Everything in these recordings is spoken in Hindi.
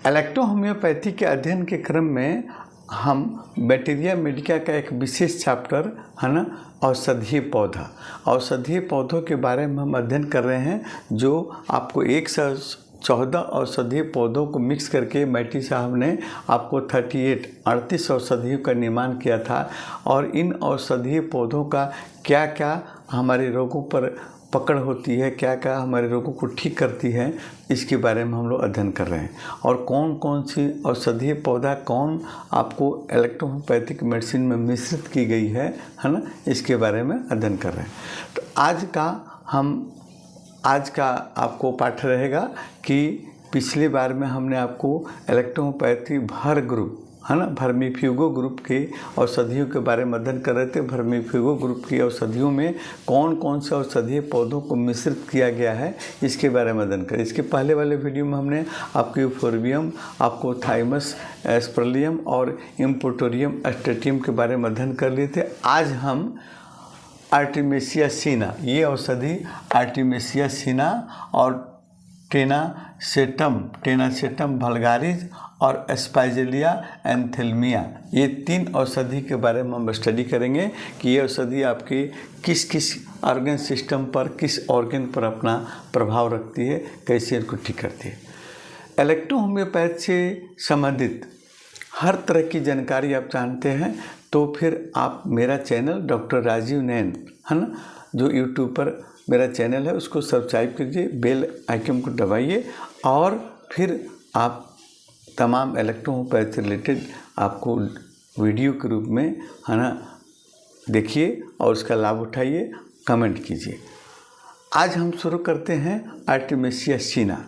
इलेक्ट्रो होम्योपैथी के अध्ययन के क्रम में हम बैक्टीरिया मेडिका का एक विशेष चैप्टर है ना, औषधीय औषधीय पौधों के बारे में हम अध्ययन कर रहे हैं, जो आपको 114 औषधीय पौधों को मिक्स करके मैटी साहब ने आपको 38 औषधियों का निर्माण किया था। और इन औषधीय पौधों का क्या क्या हमारे रोगों पर पकड़ होती है, क्या क्या हमारे रोगों को ठीक करती है, इसके बारे में हम लोग अध्ययन कर रहे हैं। और कौन कौन सी औषधीय पौधा कौन आपको इलेक्ट्रोहोम्योपैथिक मेडिसिन में मिश्रित की गई है ना, इसके बारे में अध्ययन कर रहे हैं। तो आज का आपको पाठ रहेगा कि पिछली बार में हमने आपको इलेक्ट्रोहोम्योपैथी भर ग्रुप है ना, वर्मीफ्यूगो ग्रुप के औषधियों के बारे में अध्ययन कर रहे थे। वर्मीफ्यूगो ग्रुप की औषधियों में कौन कौन से औषधीय पौधों को मिश्रित किया गया है, इसके बारे में अध्ययन करें। इसके पहले वाले वीडियो में हमने आपको यूफोर्बियम, आपको थाइमस एस्परलियम और इम्पोर्टोरियम एस्टेटियम के बारे में अध्ययन कर लिए थे। आज हम आर्टेमिसिया सीना, ये औषधि आर्टेमिसिया सीना और टेनासेटम वल्गारिस और एस्पाइजेलिया एंथेल्मिया, ये 3 औषधि के बारे में हम स्टडी करेंगे कि ये औषधि आपके किस किस ऑर्गन सिस्टम पर, किस ऑर्गन पर अपना प्रभाव रखती है, कैसे इनको ठीक करती है। इलेक्ट्रो होम्योपैथ से संबंधित हर तरह की जानकारी आप जानते हैं तो फिर आप मेरा चैनल डॉक्टर राजीव नैन है ना, जो यूट्यूब पर मेरा चैनल है, उसको सब्सक्राइब कीजिए, बेल आइकन को दबाइए और फिर आप तमाम इलेक्ट्रोहोम्योपैथी रिलेटेड आपको वीडियो के रूप में है ना देखिए और उसका लाभ उठाइए, कमेंट कीजिए। आज हम शुरू करते हैं आर्टेमिसिया सीना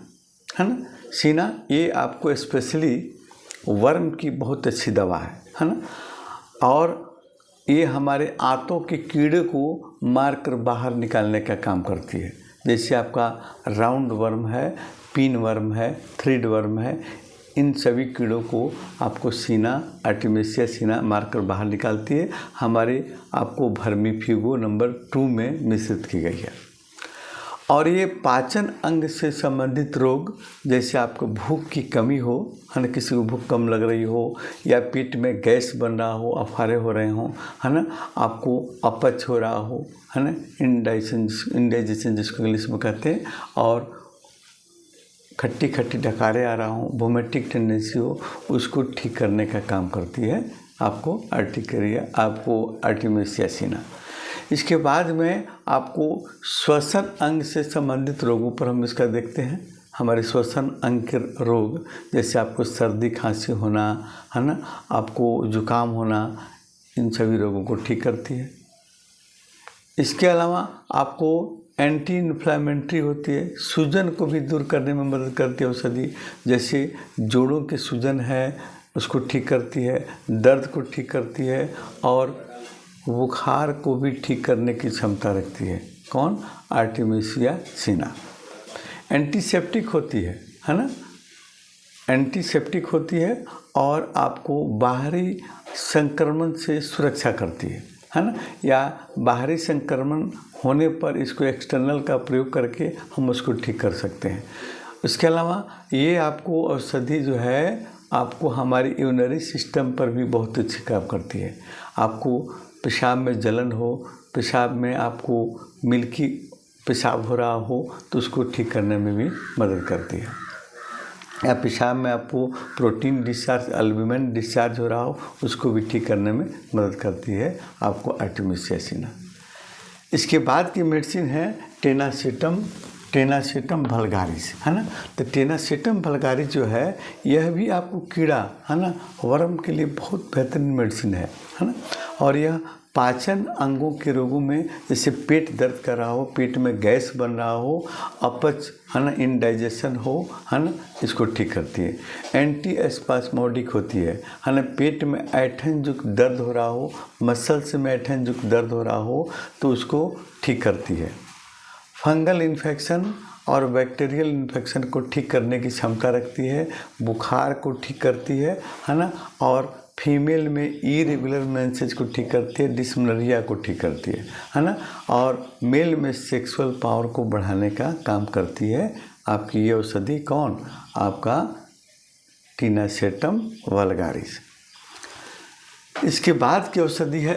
है ना। सीना ये आपको स्पेशली वर्म की बहुत अच्छी दवा है ना, और ये हमारे आंतों के कीड़े को मारकर बाहर निकालने का काम करती है। जैसे आपका राउंड वर्म है, पिन वर्म है, थ्रेड वर्म है, इन सभी कीड़ों को आपको सीना, आर्टेमिसिया सीना मारकर बाहर निकालती है। हमारे आपको वर्मीफ्यूगो नंबर 2 में मिश्रित की गई है। और ये पाचन अंग से संबंधित रोग, जैसे आपको भूख की कमी हो है ना, किसी को भूख कम लग रही हो या पेट में गैस बन रहा हो, अफारे हो रहे हो है ना, आपको अपच हो रहा हो है ना, इंडाइजेशन जिसको इंग्लिश में कहते हैं, और खट्टी खट्टी डकारे आ रहा हो, वोमिटिंग टेंडेंसी हो, उसको ठीक करने का काम करती है आपको आर्टेमिसिया सीना। इसके बाद में आपको श्वसन अंग से संबंधित रोगों पर हम इसका देखते हैं। हमारे श्वसन अंग के रोग, जैसे आपको सर्दी खांसी होना है ना, आपको जुकाम होना, इन सभी रोगों को ठीक करती है। इसके अलावा आपको एंटी इन्फ्लेमेटरी होती है, सूजन को भी दूर करने में मदद करती है औषधि। जैसे जोड़ों के सूजन है उसको ठीक करती है, दर्द को ठीक करती है और बुखार को भी ठीक करने की क्षमता रखती है। कौन? आर्टेमिसिया सीना। एंटीसेप्टिक होती है ना, एंटीसेप्टिक होती है और आपको बाहरी संक्रमण से सुरक्षा करती है ना, या बाहरी संक्रमण होने पर इसको एक्सटर्नल का प्रयोग करके हम उसको ठीक कर सकते हैं। इसके अलावा ये आपको औषधि जो है आपको हमारी यूरिनरी सिस्टम पर भी बहुत अच्छी काम करती है। आपको पेशाब में जलन हो, पेशाब में आपको मिल्की पेशाब हो रहा हो तो उसको ठीक करने में भी मदद करती है। या पेशाब में आपको प्रोटीन डिस्चार्ज, एल्ब्यूमिन डिस्चार्ज हो रहा हो, उसको भी ठीक करने में मदद करती है आपको आर्टेमिसिया सीना। इसके बाद की मेडिसिन है टेनासेटम वल्गारिस है ना। तो टेनासेटम वल्गारिस जो है यह भी आपको कीड़ा है ना, वर्म के लिए बहुत बेहतरीन मेडिसिन है ना। और यह पाचन अंगों के रोगों में, जैसे पेट दर्द कर रहा हो, पेट में गैस बन रहा हो, अपच है ना, इंडाइजेशन हो है ना, इसको ठीक करती है। एंटी एस्पास्मोडिक होती है ना, पेट में ऐंठन युक्त दर्द हो रहा हो, मसल्स में ऐंठन युक्त दर्द हो रहा हो तो उसको ठीक करती है। फंगल इन्फेक्शन और बैक्टीरियल इन्फेक्शन को ठीक करने की क्षमता रखती है। बुखार को ठीक करती है ना, और फीमेल में इरेगुलर मेंसेस को ठीक करती है, डिस्मेनोरिया को ठीक करती है ना, और मेल में सेक्सुअल पावर को बढ़ाने का काम करती है आपकी ये औषधि। कौन? आपका टिनासेटम वल्गारिस। इसके बाद की औषधि है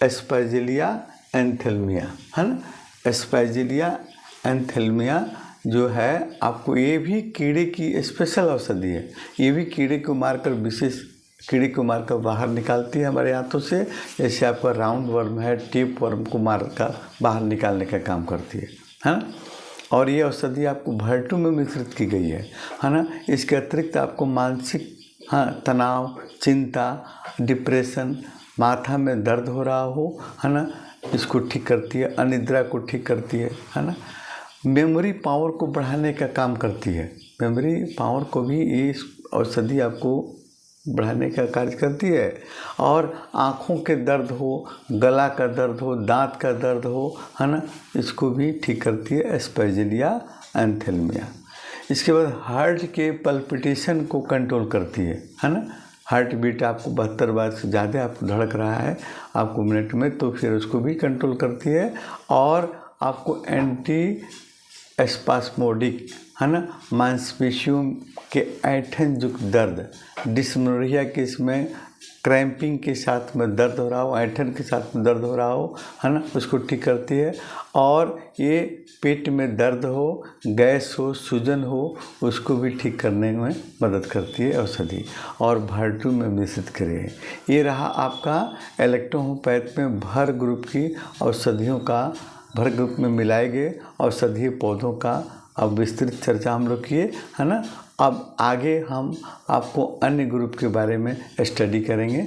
एस्पाइजेलिया एंथेल्मिया, है ना। एस्पाइजेलिया एंथेल्मिया जो है आपको, ये भी कीड़े की स्पेशल औषधि है। ये भी कीड़े को मारकर, विशेष कीड़े को मारकर बाहर निकालती है हमारे हाथों से। जैसे आपका राउंड वर्म है, टेप वर्म को मारकर बाहर निकालने का काम करती है ना। और ये औषधि आपको भर्टू में मिश्रित की गई है ना। इसके अतिरिक्त आपको मानसिक तनाव, चिंता, डिप्रेशन, माथा में दर्द हो रहा हो, है ना, इसको ठीक करती है। अनिद्रा को ठीक करती है ना। मेमोरी पावर को बढ़ाने का काम करती है। मेमोरी पावर को भी ये औषधि आपको बढ़ाने का कार्य करती है। और आँखों के दर्द हो, गला का दर्द हो, दांत का दर्द हो, है ना, इसको भी ठीक करती है एस्पाइजेलिया एंथेल्मिया। इसके बाद हार्ट के पल्पिटेशन को कंट्रोल करती है ना। हार्ट बीट आपको 72 बार से ज़्यादा आपको धड़क रहा है आपको मिनट में, तो फिर उसको भी कंट्रोल करती है। और आपको एंटी स्पास्मोडिक, है ना, मांसपेशियों के ऐंठन युक्त दर्द, डिस्मेनोरिया के इसमें क्रैम्पिंग के साथ में दर्द हो रहा हो, ऐंठन के साथ में दर्द हो रहा हो, है ना, उसको ठीक करती है। और ये पेट में दर्द हो, गैस हो, सूजन हो, उसको भी ठीक करने में मदद करती है औषधि। और भर्टू में मिश्रित करें। ये रहा आपका इलेक्ट्रोहोम्योपैथ में भर ग्रुप की औषधियों का, भर ग्रुप में मिलाए गए औषधीय पौधों का अब विस्तृत चर्चा हम लोग किए, है ना। अब आगे हम आपको अन्य ग्रुप के बारे में स्टडी करेंगे।